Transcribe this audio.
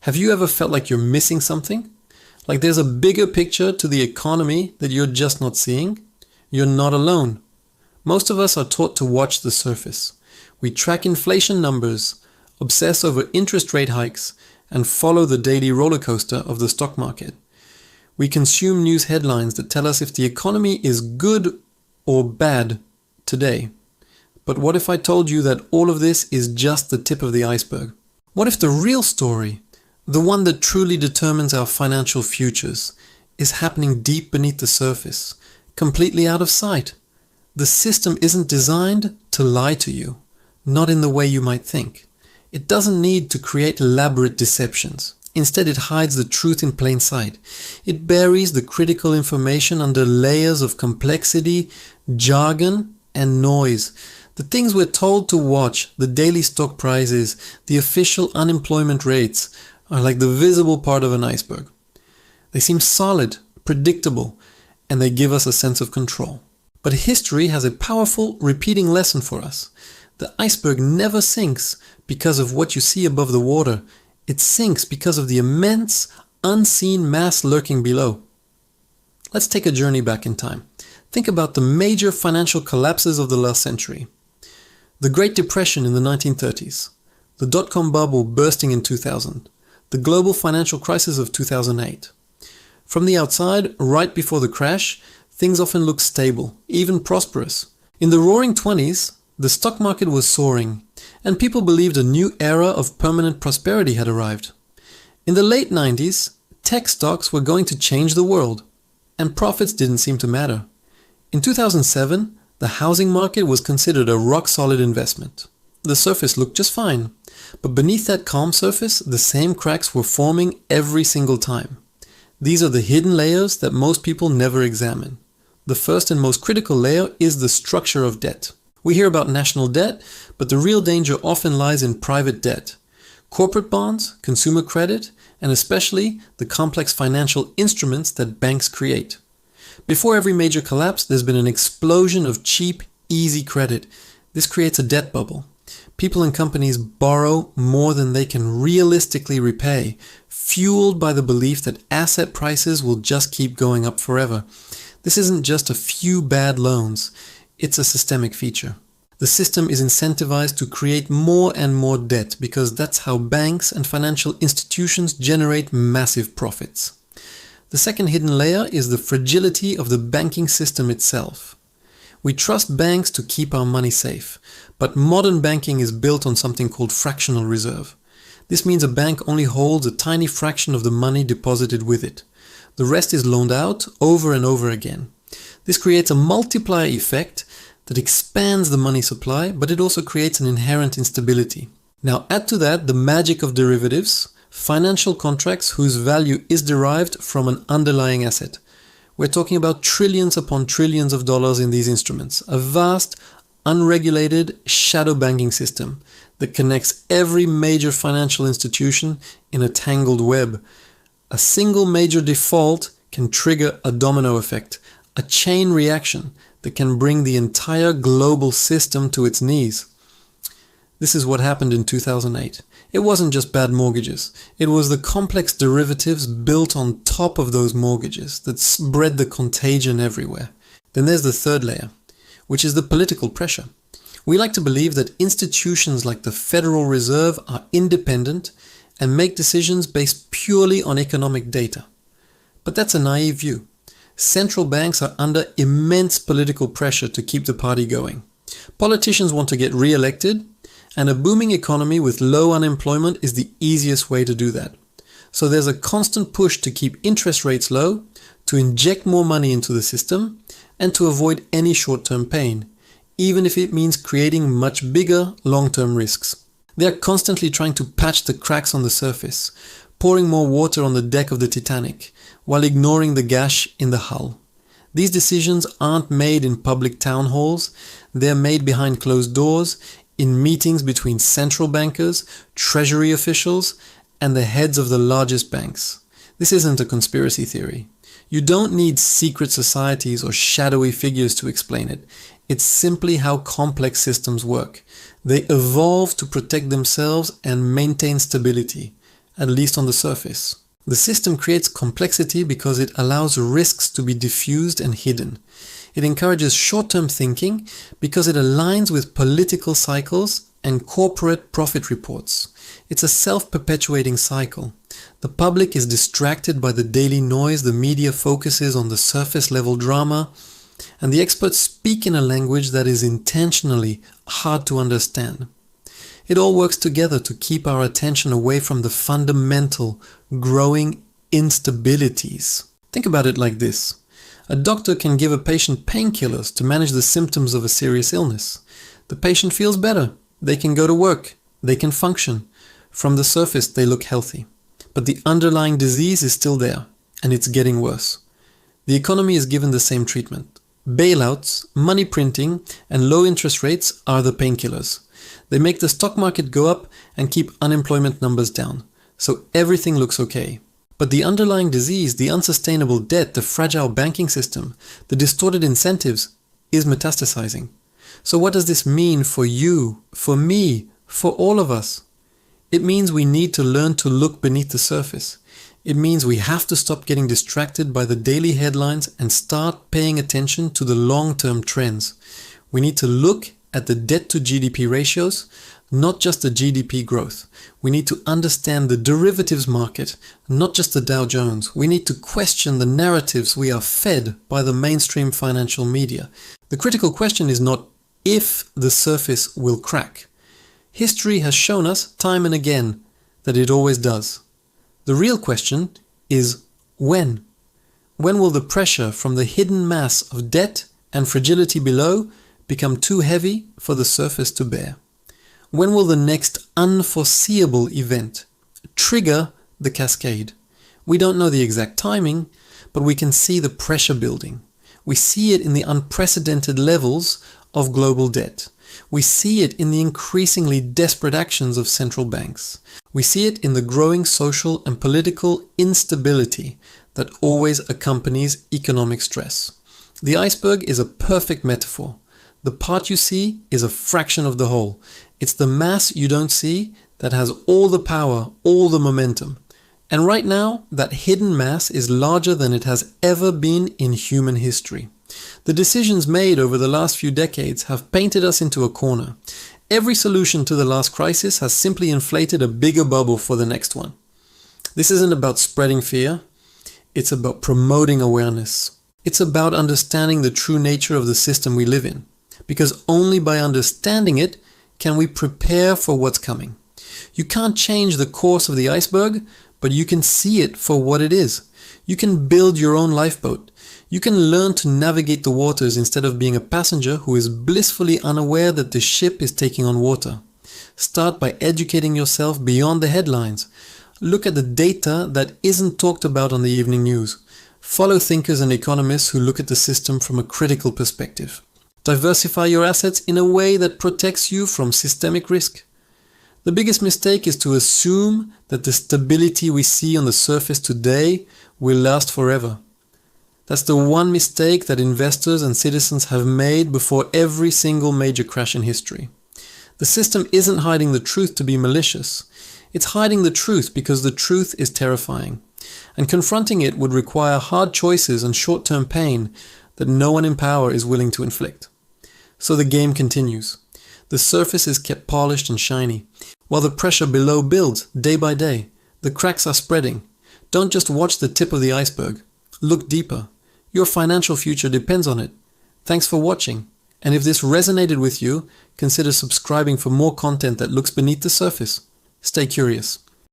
Have you ever felt like you're missing something? Like there's a bigger picture to the economy that you're just not seeing? You're not alone. Most of us are taught to watch the surface. We track inflation numbers, obsess over interest rate hikes, and follow the daily roller coaster of the stock market. We consume news headlines that tell us if the economy is good or bad today. But what if I told you that all of this is just the tip of the iceberg? What if the real story, the one that truly determines our financial futures, is happening deep beneath the surface, completely out of sight? The system isn't designed to lie to you, not in the way you might think. It doesn't need to create elaborate deceptions. Instead, it hides the truth in plain sight. It buries the critical information under layers of complexity, jargon, and noise. The things we're told to watch, the daily stock prices, the official unemployment rates, are like the visible part of an iceberg. They seem solid, predictable, and they give us a sense of control. But history has a powerful, repeating lesson for us. The iceberg never sinks because of what you see above the water. It sinks because of the immense, unseen mass lurking below. Let's take a journey back in time. Think about the major financial collapses of the last century. The Great Depression in the 1930s, the dot-com bubble bursting in 2000, the global financial crisis of 2008. From the outside, right before the crash, things often look stable, even prosperous. In the Roaring 20s, the stock market was soaring, and people believed a new era of permanent prosperity had arrived. In the late 90s, tech stocks were going to change the world, and profits didn't seem to matter. In 2007, the housing market was considered a rock-solid investment. The surface looked just fine, but beneath that calm surface, the same cracks were forming every single time. These are the hidden layers that most people never examine. The first and most critical layer is the structure of debt. We hear about national debt, but the real danger often lies in private debt. Corporate bonds, consumer credit, and especially the complex financial instruments that banks create. Before every major collapse, there's been an explosion of cheap, easy credit. This creates a debt bubble. People and companies borrow more than they can realistically repay, fueled by the belief that asset prices will just keep going up forever. This isn't just a few bad loans. It's a systemic feature. The system is incentivized to create more and more debt because that's how banks and financial institutions generate massive profits. The second hidden layer is the fragility of the banking system itself. We trust banks to keep our money safe, but modern banking is built on something called fractional reserve. This means a bank only holds a tiny fraction of the money deposited with it. The rest is loaned out over and over again. This creates a multiplier effect that expands the money supply, but it also creates an inherent instability. Now add to that the magic of derivatives, financial contracts whose value is derived from an underlying asset. We're talking about trillions upon trillions of dollars in these instruments, a vast, unregulated shadow banking system that connects every major financial institution in a tangled web. A single major default can trigger a domino effect, a chain reaction that can bring the entire global system to its knees. This is what happened in 2008. It wasn't just bad mortgages. It was the complex derivatives built on top of those mortgages that spread the contagion everywhere. Then there's the third layer, which is the political pressure. We like to believe that institutions like the Federal Reserve are independent and make decisions based purely on economic data. But that's a naive view. Central banks are under immense political pressure to keep the party going. Politicians want to get re-elected, and a booming economy with low unemployment is the easiest way to do that. So there's a constant push to keep interest rates low, to inject more money into the system, and to avoid any short-term pain, even if it means creating much bigger long-term risks. They're constantly trying to patch the cracks on the surface, pouring more water on the deck of the Titanic, while ignoring the gash in the hull. These decisions aren't made in public town halls, they're made behind closed doors, in meetings between central bankers, treasury officials, and the heads of the largest banks. This isn't a conspiracy theory. You don't need secret societies or shadowy figures to explain it. It's simply how complex systems work. They evolve to protect themselves and maintain stability. at least on the surface. The system creates complexity because it allows risks to be diffused and hidden. It encourages short-term thinking because it aligns with political cycles and corporate profit reports. It's a self-perpetuating cycle. The public is distracted by the daily noise, the media focuses on the surface-level drama, and the experts speak in a language that is intentionally hard to understand. It all works together to keep our attention away from the fundamental, growing instabilities. Think about it like this. A doctor can give a patient painkillers to manage the symptoms of a serious illness. The patient feels better. They can go to work. They can function. From the surface, they look healthy. But the underlying disease is still there, and it's getting worse. The economy is given the same treatment. Bailouts, money printing, and low interest rates are the painkillers. They make the stock market go up and keep unemployment numbers down. So everything looks okay. But the underlying disease, the unsustainable debt, the fragile banking system, the distorted incentives is metastasizing. So what does this mean for you, for me, for all of us? It means we need to learn to look beneath the surface. It means we have to stop getting distracted by the daily headlines and start paying attention to the long-term trends. We need to look at the debt to GDP ratios, not just the GDP growth. We need to understand the derivatives market, not just the Dow Jones. We need to question the narratives we are fed by the mainstream financial media. The critical question is not if the surface will crack. History has shown us time and again that it always does. The real question is when? When will the pressure from the hidden mass of debt and fragility below become too heavy for the surface to bear? When will the next unforeseeable event trigger the cascade? We don't know the exact timing, but we can see the pressure building. We see it in the unprecedented levels of global debt. We see it in the increasingly desperate actions of central banks. We see it in the growing social and political instability that always accompanies economic stress. The iceberg is a perfect metaphor. The part you see is a fraction of the whole. It's the mass you don't see that has all the power, all the momentum. And right now, that hidden mass is larger than it has ever been in human history. The decisions made over the last few decades have painted us into a corner. Every solution to the last crisis has simply inflated a bigger bubble for the next one. This isn't about spreading fear. It's about promoting awareness. It's about understanding the true nature of the system we live in. Because only by understanding it can we prepare for what's coming. You can't change the course of the iceberg, but you can see it for what it is. You can build your own lifeboat. You can learn to navigate the waters instead of being a passenger who is blissfully unaware that the ship is taking on water. Start by educating yourself beyond the headlines. Look at the data that isn't talked about on the evening news. Follow thinkers and economists who look at the system from a critical perspective. Diversify your assets in a way that protects you from systemic risk. The biggest mistake is to assume that the stability we see on the surface today will last forever. That's the one mistake that investors and citizens have made before every single major crash in history. The system isn't hiding the truth to be malicious. It's hiding the truth because the truth is terrifying. And confronting it would require hard choices and short-term pain that no one in power is willing to inflict. So the game continues. The surface is kept polished and shiny, while the pressure below builds day by day. The cracks are spreading. Don't just watch the tip of the iceberg. Look deeper. Your financial future depends on it. Thanks for watching. And if this resonated with you, consider subscribing for more content that looks beneath the surface. Stay curious.